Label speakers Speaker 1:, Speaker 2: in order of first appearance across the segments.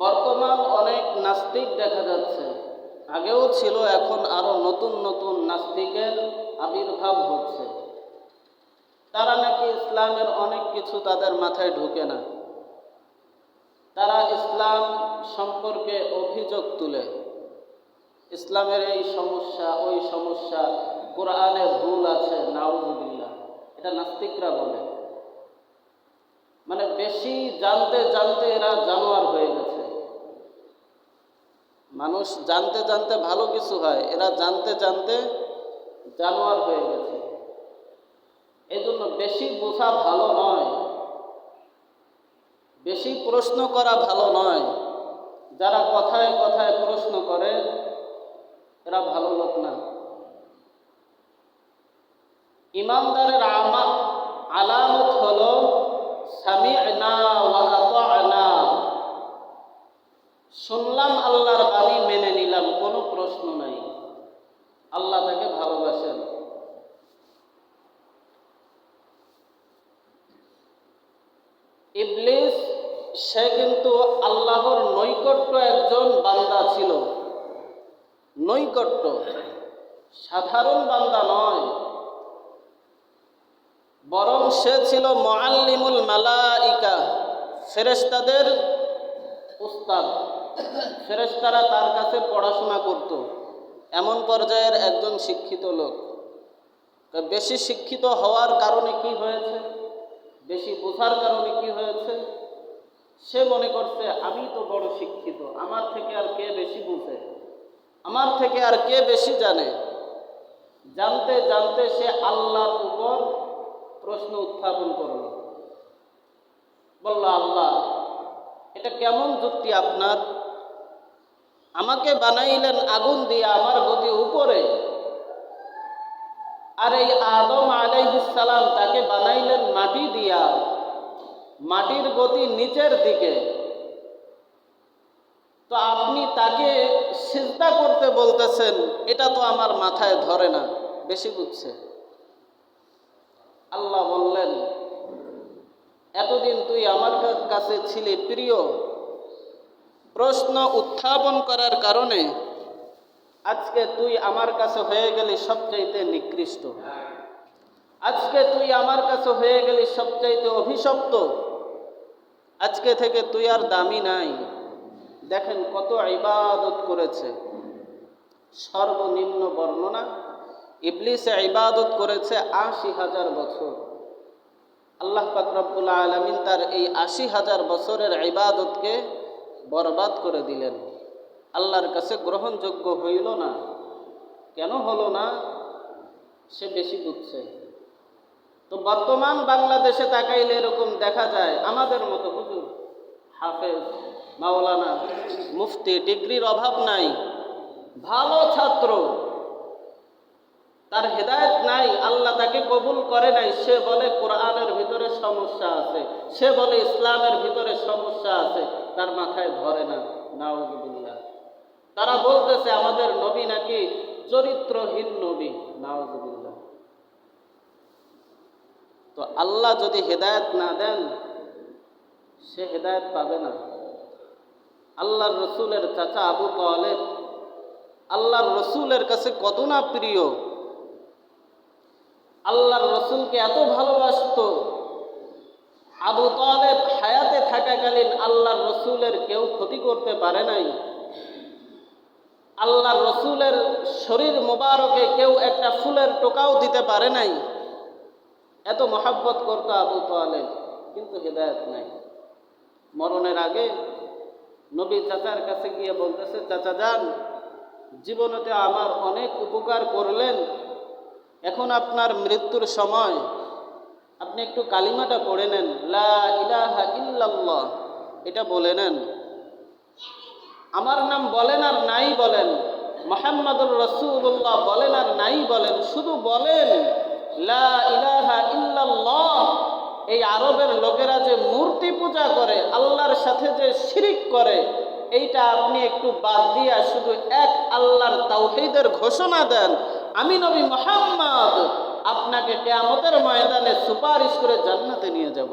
Speaker 1: বর্তমান অনেক নাস্তিক দেখা যাচ্ছে, আগেও ছিল, এখন আরো নতুন নতুন নাস্তিকের আবির্ভাব হচ্ছে। তারা নাকি ইসলামের অনেক কিছু তাদের মাথায় ঢুকে না। তারা ইসলাম সম্পর্কে অভিযোগ তুলে, ইসলামের এই সমস্যা ওই সমস্যা, কোরআনে ভুল আছে, নাউযুবিল্লাহ, এটা নাস্তিকরা বলে। মানে বেশি জানতে জানতে এরা জানোয়ার হয়ে গেছে। মানুষ জানতে জানতে ভালো কিছু হয়, এরা জানতে জানতে জানোয়ার হয়ে গেছে। এই জন্য বেশি বোঝা ভালো নয়, বেশি প্রশ্ন করা ভালো নয়। যারা কথায় কথায় প্রশ্ন করে এরা ভালো লোক না। ইমানদারের আলামত হলো সামি'না ওয়া আতা'না, শুনলাম আল্লাহর বাণী, মেনে নিলাম, কোনো প্রশ্ন নাই। আল্লাহ তাকে ভালোবাসেন। ইবলিস সে কিন্তু আল্লাহর নৈকট্য একজন বান্দা ছিল, নৈকট্য, সাধারণ বান্দা নয়, বরং সে ছিল মুআল্লিমুল মালাইকা, ফেরেশতাদের উস্তাদ। ফেরেশতারা তার কাছে পড়াশোনা করত, এমন পর্যায়ের একজন শিক্ষিত লোক। বেশি শিক্ষিত হওয়ার কারণে কি হয়েছে, বেশি বোঝার কারণে কি হয়েছে, সে মনে করছে আমি তো বড় শিক্ষিত, আমার থেকে আর কে বেশি বুঝে, আমার থেকে আর কে বেশি জানে। জানতে জানতে সে আল্লাহর উপর প্রশ্ন উত্থাপন করল। বলল, আল্লাহ, এটা কেমন যুক্তি আপনার? আমাকে বানাইলেন আগুন দিয়ে, আমার গতি উপরে, আর এই আদম আলাইহিস সালাম তাকে বানাইলেন মাটি দিয়া, মাটির গতি নিচের দিকে। তো আপনি তাকে সিজদা করতে বলতেছেন, এটা তো আমার মাথায় ধরে না, বেশি বুঝছে। আল্লাহ বললেন, এতদিন তুই আমার কাছে ছিলি প্রিয়, প্রশ্ন উত্থাপন করার কারণে আজকে তুই আমার কাছে হয়ে গেলি সবচাইতে নিকৃষ্ট, আজকে তুই আমার কাছে হয়ে গেলি সবচাইতে অভিশপ্ত, আজকে থেকে তুই আর দামি নাই। দেখেন কত ইবাদত করেছে। সর্বনিম্ন বর্ণনা, ইবলিসে ইবাদত করেছে ৮০,০০০ বছর। আল্লাহ পাক রব্বুল আলামিন তার এই ৮০,০০০ বছরের ইবাদতকে বরবাদ করে দিলেন। আল্লাহর কাছে গ্রহণযোগ্য হইল না। কেন হলো না? সে বেশি বুঝছে। তো বর্তমান বাংলাদেশে তাকাইলে এরকম দেখা যায়, আমাদের মতো হুজুর, হাফেজ, মাওলানা, মুফতি, ডিগ্রির অভাব নাই, ভালো ছাত্র, তার হেদায়েত নাই, আল্লাহ তাকে কবুল করে নাই। সে বলে কোরআনের ভিতরে সমস্যা আছে, সে বলে ইসলামের ভিতরে সমস্যা আছে, তার মাথায় ধরে না। নাউযুবিল্লাহ। তারা বলতেছে আমাদের নবী নাকি চরিত্রহীন নবী। নাউযুবিল্লাহ। তো আল্লাহ যদি হেদায়েত না দেন, সে হেদায়েত পাবে না। আল্লাহর রসুলের চাচা আবু তালেব আল্লাহর রসুলের কাছে কত না প্রিয়, আল্লাহর রসুলকে এত ভালোবাসত। আবু তালেব হায়াতে থাকাকালীন আল্লাহর রসুলের কেউ ক্ষতি করতে পারে নাই। আল্লাহর রসুলের শরীর মোবারকে কেউ একটা ফুলের টোকাও দিতে পারে নাই। এত মহাব্বত করত আবু তালেব, কিন্তু হেদায়েত নাই। মরণের আগে নবী চাচার কাছে গিয়ে বলতেছে, চাচা যান, জীবনেতে আমার অনেক উপকার করলেন, এখন আপনার মৃত্যুর সময় আপনি একটু কালিমাটা পড়ে নেন, লা ইলাহা ইল্লাল্লাহ, এটা বলে নেন। আমার নাম বলেন আর নাই বলেন, মুহাম্মাদুর রাসূলুল্লাহ বলেন আর নাই বলেন, শুধু বলেন লা ইলাহা ইল্লাল্লাহ। এই আরবের লোকেরা যে মূর্তি পূজা করে, আল্লাহর সাথে যে শিরিক করে, এইটা আপনি একটু বাদ দিয়া শুধু এক আল্লাহর তাওহীদের ঘোষণা দেন, আমি নবী মুহাম্মদ আপনাকে কিয়ামতের ময়দানে সুপারিশ করে জান্নাতে নিয়ে যাব।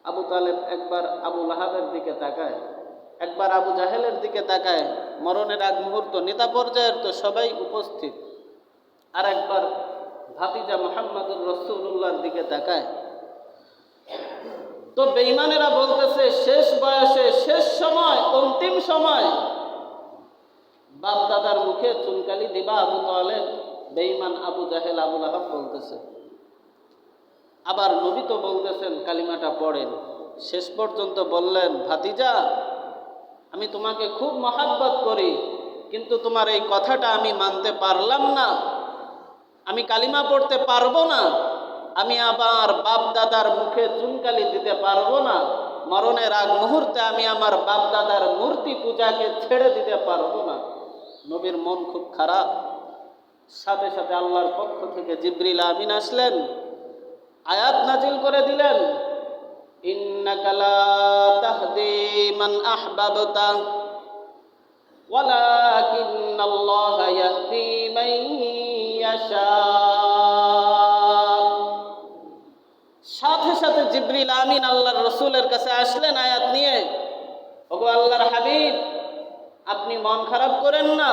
Speaker 1: আবু তালেব একবার আবু লাহাবের দিকে তাকায়, একবার আবু জাহেলের দিকে তাকায়, মরণের আগ মুহূর্ত, নেতা পর্যায়ের তো সবাই উপস্থিত, আর একবার ভাতিজা মুহাম্মদুর রাসূলুল্লাহর দিকে তাকায়। তো বেঈমানেরা বলতেছে শেষ বয়সে, শেষ সময়, অন্তিম সময় বাপ দাদার মুখে চুনকালি দিবা আবু তালেব? বেঈমান আবু জাহেল আবু লাহাব বলতেছে। আবার নবী তো বলতেছেন কালিমাটা পড়েন। শেষ পর্যন্ত বললেন, ভাতিজা, আমি তোমাকে খুব মহাব্বত করি, কিন্তু তোমার এই কথাটা আমি মানতে পারলাম না, আমি কালিমা পড়তে পারবো না, আমি আবার বাপ দাদার মুখে চুনকালি দিতে পারবো না, মরণের আগ মুহূর্তে আমি আমার বাপ দাদার মূর্তি পূজাকে ছেড়ে দিতে পারবো না। নবীর মন খুব খারাপ। সাথে সাথে আল্লাহর পক্ষ থেকে জিবরিল আমিন আসলেন, আয়াত নাজিল করে দিলেন, ইন্নাকা লা তাহদি মান আহবাবতা ওয়ালাকিন্নাল্লাহা ইয়াহদি মান ইয়াশা। সাথে সাথে জিবরিল আমিন আল্লাহর রাসূলের কাছে আসলেন আয়াত নিয়ে, ওগো আল্লাহর হাবিব, আপনি মন খারাপ করেন না,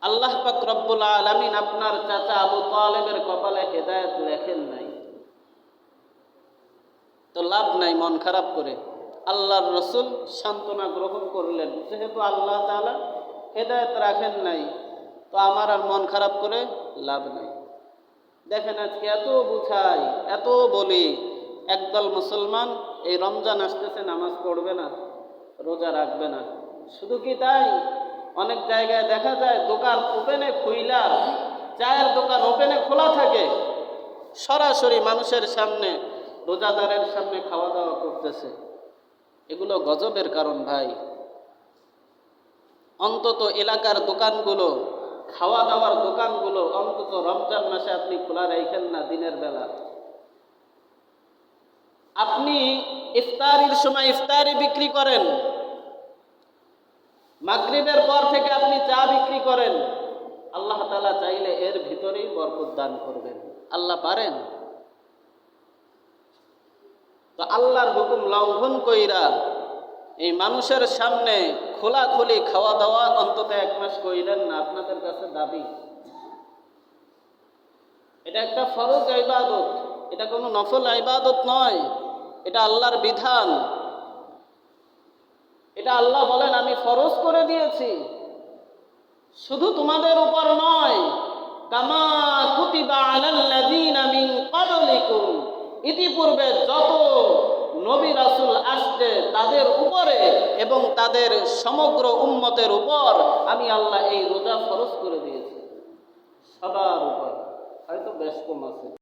Speaker 1: আল্লাহ পাক রব্বুল আলামিন আপনার চাচা আবু তালেবের কপালে হেদায়েত লেখেন নাই, তো লাভ নাই মন খারাপ করে। আল্লাহর রসুল সান্ত্বনা গ্রহণ করলেন, যেহেতু আল্লাহ তাআলা হেদায়েত রাখেন নাই, তো আমার আর মন খারাপ করে লাভ নাই। দেখেন আজকে এত বুঝাই, এত বলি, একদল মুসলমান এই রমজান আসতেছে নামাজ পড়বে না, রোজা রাখবে না। শুধু কি তাই, অনেক জায়গায় দেখা যায় দোকান ওপেনে খুইলা, চায়ের দোকান ওপেনে খোলা থাকে, সরাসরি মানুষের সামনে, রোজাদারের সামনে খাওয়া দাওয়া করতেছে। এগুলো গজবের কারণ ভাই। অন্তত এলাকার দোকানগুলো, খাওয়া দাওয়ার দোকানগুলো অন্তত রমজান মাসে আপনি খোলা রাখেন না দিনের বেলা। আপনি ইফতারির সময় ইফতারি বিক্রি করেন, মাগরিবের পর থেকে আপনি চা বিক্রি করেন, আল্লাহ তাআলা চাইলে এর ভিতরেই বরকত দান করবেন। আল্লাহ পারেন? তো আল্লাহর হুকুম লঙ্ঘন কইরা এই মানুষের সামনে খোলাখুলি খাওয়া দাওয়া অন্তত 1 মাস কইরেন না, আপনাদের কাছে দাবি। এটা একটা ফরজ ইবাদত, এটা কোনো নফল ইবাদত নয়, এটা আল্লাহর বিধান। এটা আল্লাহ বলেন আমি ফরজ করে দিয়েছি, শুধু তোমাদের উপর নয়, কামা কুতিবা আলাল্লাযীনা মিন ক্বাবলিকুম, ইতিপূর্বে যত নবী রাসূল আসছে তাদের উপরে এবং তাদের সমগ্র উম্মতের উপর আমি আল্লাহ এই রোজা ফরজ করে দিয়েছি, সবার উপর। হয়তো বেশ কম আছে।